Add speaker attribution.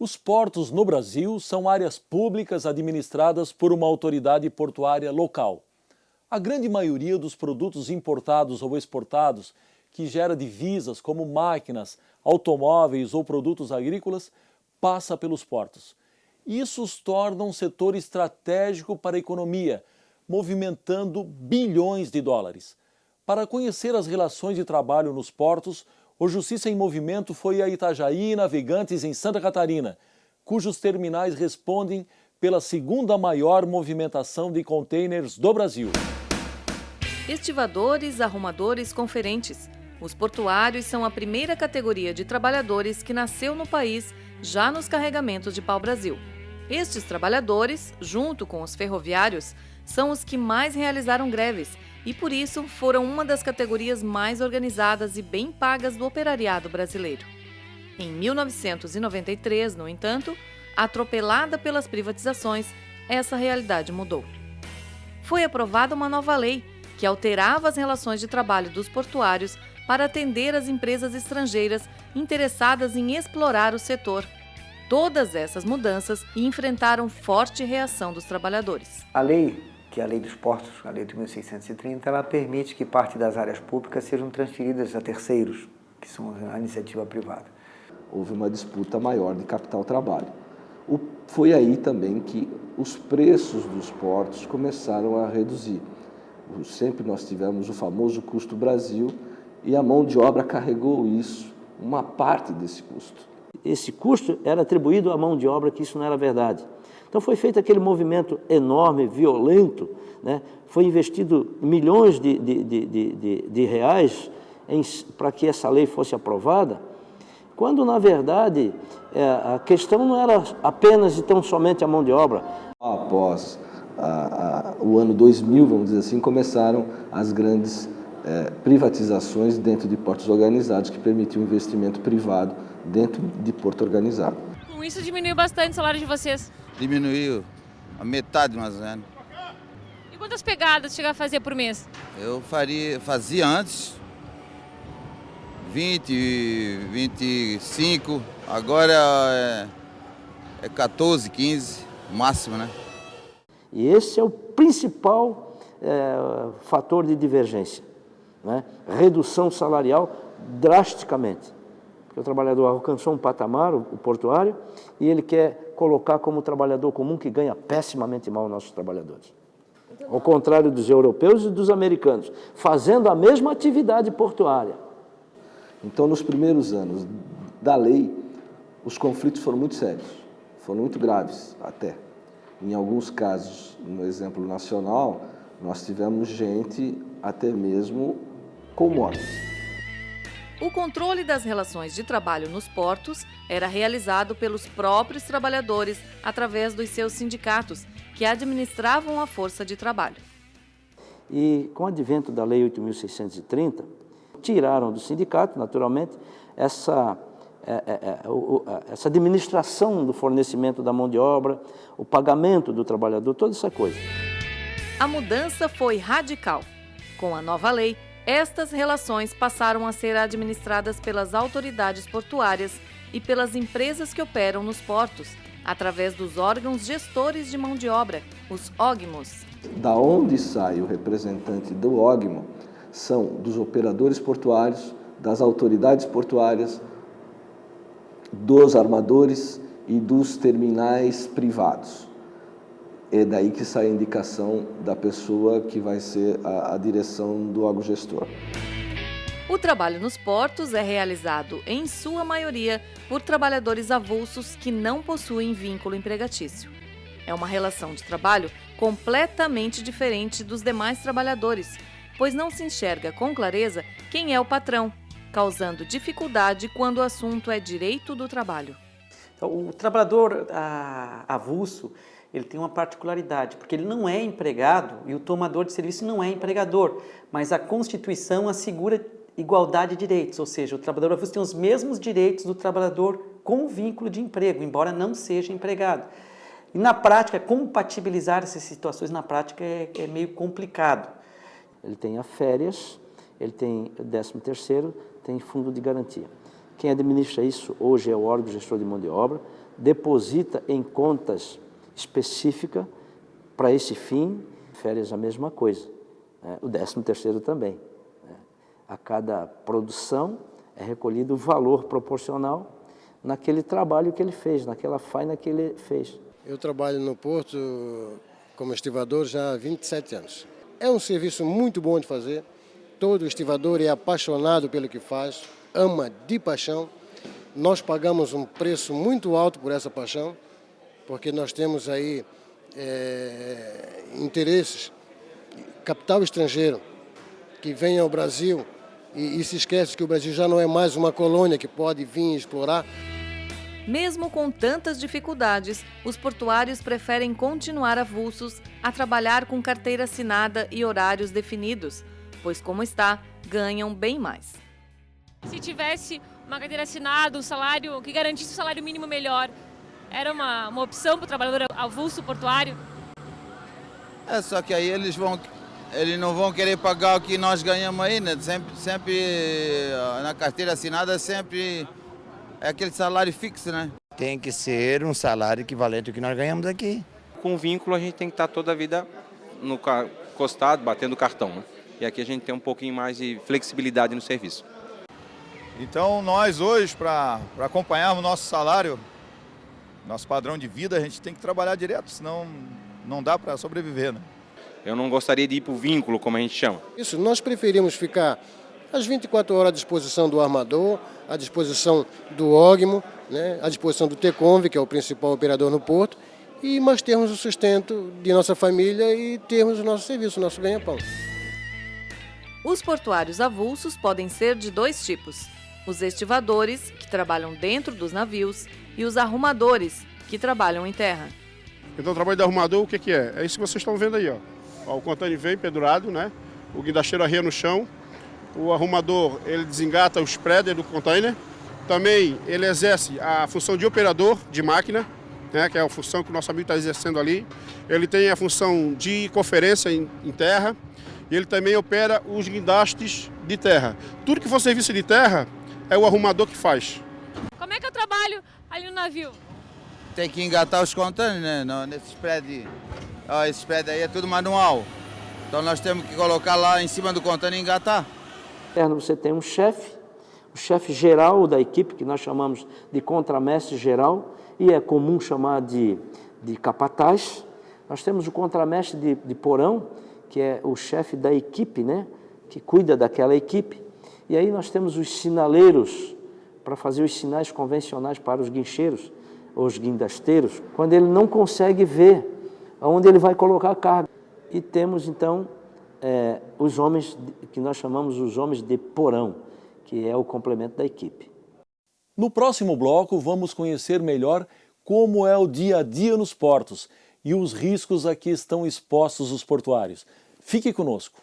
Speaker 1: Os portos no Brasil são áreas públicas administradas por uma autoridade portuária local. A grande maioria dos produtos importados ou exportados, que gera divisas como máquinas, automóveis ou produtos agrícolas, passa pelos portos. Isso os torna um setor estratégico para a economia, movimentando bilhões de dólares. Para conhecer as relações de trabalho nos portos, o Justiça em Movimento foi a Itajaí e Navegantes, em Santa Catarina, cujos terminais respondem pela segunda maior movimentação de contêineres do Brasil.
Speaker 2: Estivadores, arrumadores, conferentes. Os portuários são a primeira categoria de trabalhadores que nasceu no país já nos carregamentos de pau-brasil. Estes trabalhadores, junto com os ferroviários, são os que mais realizaram greves e, por isso, foram uma das categorias mais organizadas e bem pagas do operariado brasileiro. Em 1993, no entanto, atropelada pelas privatizações, essa realidade mudou. Foi aprovada uma nova lei que alterava as relações de trabalho dos portuários para atender as empresas estrangeiras interessadas em explorar o setor. Todas essas mudanças enfrentaram forte reação dos trabalhadores.
Speaker 3: A lei, que é a Lei dos Portos, a Lei de 1630, ela permite que parte das áreas públicas sejam transferidas a terceiros, que são a iniciativa privada.
Speaker 4: Houve uma disputa maior de capital-trabalho. Foi aí também que os preços dos portos começaram a reduzir. Sempre nós tivemos o famoso custo Brasil e a mão de obra carregou isso, uma parte desse custo.
Speaker 5: Esse custo era atribuído à mão de obra, que isso não era verdade. Então foi feito aquele movimento enorme, violento, né? Foi investido milhões de reais para que essa lei fosse aprovada, quando na verdade a questão não era apenas e tão somente a mão de obra.
Speaker 4: Após o ano 2000, vamos dizer assim, começaram as grandes privatizações dentro de portos organizados que permitiam investimento privado dentro de porto organizado.
Speaker 6: Com isso diminuiu bastante o salário de vocês?
Speaker 7: Diminuiu a metade mais ou menos.
Speaker 6: E quantas pegadas chega a fazer por mês?
Speaker 7: Eu fazia antes 20, 25, agora é 14, 15, máximo, né?
Speaker 5: E esse é o principal fator de divergência, né? Redução salarial drasticamente. Porque o trabalhador alcançou um patamar, o portuário, e ele quer colocar como trabalhador comum que ganha pessimamente mal nossos trabalhadores. Ao contrário dos europeus e dos americanos, fazendo a mesma atividade portuária.
Speaker 4: Então, nos primeiros anos da lei, os conflitos foram muito sérios, foram muito graves até. Em alguns casos, no exemplo nacional, nós tivemos gente até mesmo com morte.
Speaker 2: O controle das relações de trabalho nos portos era realizado pelos próprios trabalhadores através dos seus sindicatos, que administravam a força de trabalho.
Speaker 5: E com o advento da Lei 8.630, tiraram do sindicato, naturalmente, essa administração do fornecimento da mão de obra, o pagamento do trabalhador, toda essa coisa.
Speaker 2: A mudança foi radical. Com a nova lei, estas relações passaram a ser administradas pelas autoridades portuárias e pelas empresas que operam nos portos, através dos órgãos gestores de mão de obra, os OGMOs.
Speaker 4: Da onde sai o representante do OGMO são dos operadores portuários, das autoridades portuárias, dos armadores e dos terminais privados. É daí que sai a indicação da pessoa que vai ser a direção do órgão gestor.
Speaker 2: O trabalho nos portos é realizado, em sua maioria, por trabalhadores avulsos que não possuem vínculo empregatício. É uma relação de trabalho completamente diferente dos demais trabalhadores, pois não se enxerga com clareza quem é o patrão, causando dificuldade quando o assunto é direito do trabalho.
Speaker 8: Então, o trabalhador avulso, ele tem uma particularidade, porque ele não é empregado e o tomador de serviço não é empregador, mas a Constituição assegura igualdade de direitos, ou seja, o trabalhador avulso tem os mesmos direitos do trabalhador com vínculo de emprego, embora não seja empregado. E na prática, compatibilizar essas situações na prática é meio complicado.
Speaker 5: Ele tem as férias, ele tem 13º, tem fundo de garantia. Quem administra isso hoje é o órgão gestor de mão de obra, deposita em contas específicas para esse fim. Férias a mesma coisa, né? O 13º também, né? A cada produção é recolhido o valor proporcional naquele trabalho que ele fez, naquela faina que ele fez.
Speaker 9: Eu trabalho no Porto como estivador já há 27 anos. É um serviço muito bom de fazer. Todo estivador é apaixonado pelo que faz, ama de paixão. Nós pagamos um preço muito alto por essa paixão, porque nós temos aí interesses, capital estrangeiro, que vem ao Brasil e se esquece que o Brasil já não é mais uma colônia que pode vir explorar.
Speaker 2: Mesmo com tantas dificuldades, os portuários preferem continuar avulsos a trabalhar com carteira assinada e horários definidos, pois como está, ganham bem mais.
Speaker 6: Se tivesse uma carteira assinada, um salário que garantisse um salário mínimo melhor, era uma opção para o trabalhador avulso portuário?
Speaker 7: Só que aí eles não vão querer pagar o que nós ganhamos aí, né? Sempre na carteira assinada sempre é aquele salário fixo, né?
Speaker 10: Tem que ser um salário equivalente ao que nós ganhamos aqui.
Speaker 11: Com vínculo a gente tem que estar toda a vida no costado, batendo o cartão, né? E aqui a gente tem um pouquinho mais de flexibilidade no serviço.
Speaker 12: Então nós hoje, para acompanharmos o nosso salário, nosso padrão de vida, a gente tem que trabalhar direto, senão não dá para sobreviver, né?
Speaker 11: Eu não gostaria de ir para o vínculo, como a gente chama.
Speaker 9: Isso, nós preferimos ficar às 24 horas à disposição do armador, à disposição do ógimo, né, à disposição do Teconv, que é o principal operador no porto, mas termos o sustento de nossa família e termos o nosso serviço, o nosso ganha-pão.
Speaker 2: Os portuários avulsos podem ser de dois tipos: os estivadores, que trabalham dentro dos navios, e os arrumadores, que trabalham em terra.
Speaker 13: Então o trabalho do arrumador, o que é? É isso que vocês estão vendo aí, ó. O contêiner vem pendurado, né? O guindasteiro arreia no chão. O arrumador, ele desengata o spreader do container. Também ele exerce a função de operador de máquina, né, que é a função que o nosso amigo está exercendo ali. Ele tem a função de conferência em terra e ele também opera os guindastes de terra. Tudo que for serviço de terra é o arrumador que faz.
Speaker 6: Como é que eu trabalho ali no navio?
Speaker 7: Tem que engatar os contêineres, né? Nesse spread. Ó, esse spread aí é tudo manual. Então nós temos que colocar lá em cima do contêiner e engatar.
Speaker 5: Você tem um chefe, o chefe geral da equipe, que nós chamamos de contramestre geral, e é comum chamar de capataz. Nós temos o contramestre de porão, que é o chefe da equipe, né, que cuida daquela equipe. E aí nós temos os sinaleiros, para fazer os sinais convencionais para os guincheiros, os guindasteiros, quando ele não consegue ver aonde ele vai colocar a carga. E temos, então, os homens, que nós chamamos os homens de porão, que é o complemento da equipe.
Speaker 1: No próximo bloco, vamos conhecer melhor como é o dia a dia nos portos e os riscos a que estão expostos os portuários. Fique conosco.